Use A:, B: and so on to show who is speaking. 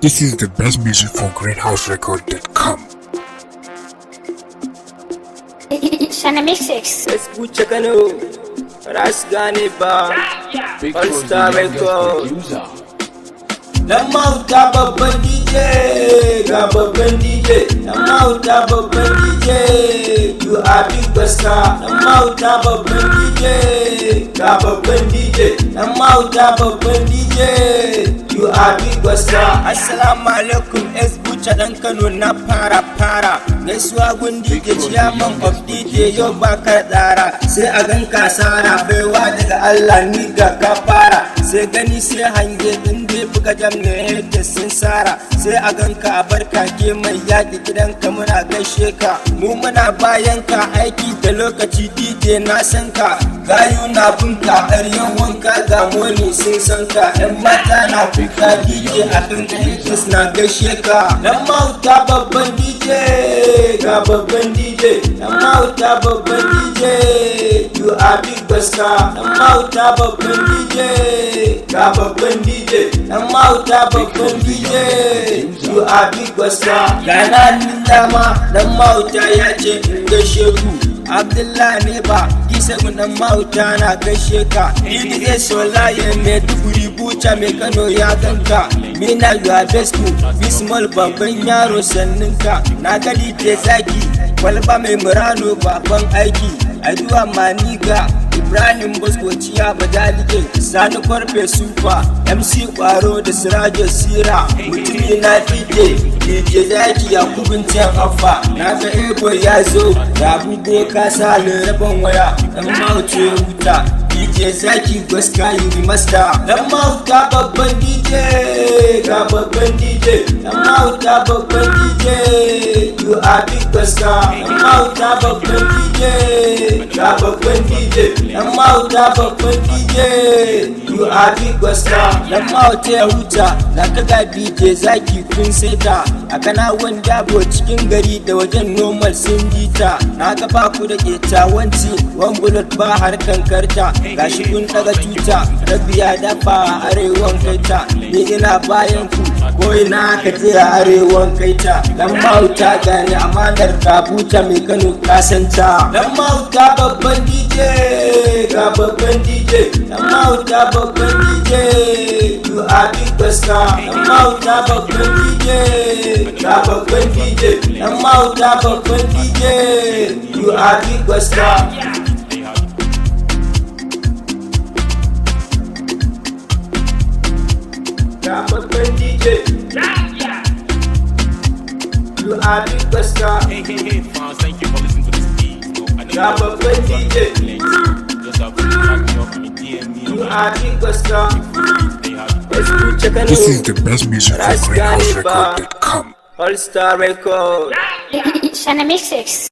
A: This is the best music from greenhouserecord.com.
B: Sana Mixix.
C: Escucha Kano, ras gane ba, All Star Record. Dan Mahauta babban DJ, ga babban DJ. Dan Mahauta babban DJ, you are big basta. Dan Mahauta babban DJ, ga babban DJ. Dan Mahauta babban DJ, you are big basta. Assalamu alaikum, Escucha dan Kano na fara. Gaisuwa gun DJ chairman of DJ yau ba ka tsara. Sai a gan kasara, baiwa daga Allah ni ga kafara. Sai gani sai hange din da buga jam ne da sun sara. Sai a gan ka a barka ke mai yaƙi gidanka muna gaishe ka. Mu muna bayan ka aiki da lokaci DJ na san ka. Gayu na bunka ƙaryan wanka ga moni sun san ka. Yan mata na kuka DJ a kan kaitis na gaishe ka. Dan Mahauta babban DJ, ga babban DJ. Dan Mahauta babban DJ, you are big basta. Dan Mahauta babban DJ, ga babban DJ. Dan Mahauta babban DJ, you are big basta. Gana ni dama, Dan Mahauta ya ce in gaishe ku. Abdullahi ne ba, isa gun Dan Mahauta na gaishe ka. Idiye Solaye mai Duguri Bucha mai Kano ya ganka. Mina you are best ku, Bismol babban yaro sanninka. Na gani te zaki, kwalba mai murano baban aiki. Aduwa maniga, Ibrahim Bosco ciya badalige. Sani Kwarfe Sufa, MC Kwaro da Sirajo Sira. Mutumi na DJ zaki ya kubin tiyan afa. Na ga Ego ya zo, ga bugo ka sa rabon waya. Dan Mahauta ya huta, DJ zaki gaska yi masta. Dan Mahauta babban DJ, ga babban DJ. Dan Mahauta babban DJ, you are big gaska. Dan Mahauta babban DJ, ga babban DJ. Dan Mahauta babban DJ, you are big gaska. Dan Mahauta ya huta, na kaga DJ zaki kun saita. A kana wanda bo cikin gari da wajen normal sun jita. Na ga ba ku da ketawanci, wan bullet ba harkan karta. Gashi kun daga tuta, rabi ya dafa arewan kaita. Ni ina bayan ku, ko ina ka je arewan kaita. Dan Mahauta gani amanar kabuta mai Kano kasanta. Dan Mahauta babban DJ, ga babban DJ. Dan Mahauta babban DJ, you are big basta. Dan Mahauta babban DJ, ga babban DJ. Dan Mahauta babban DJ, you are big basta. Ga babban DJ, you are big basta.
D: Hey, fans, thank you for listening to this beat.
C: Ga babban DJ,
D: Just have to track me up and DM me.
C: you are big basta.
D: They have
C: Escucha Kano,
A: This is the best music from
C: ras gane ba,
A: greenhouserecord.com.
C: All Star Record.
B: Sana Mixix.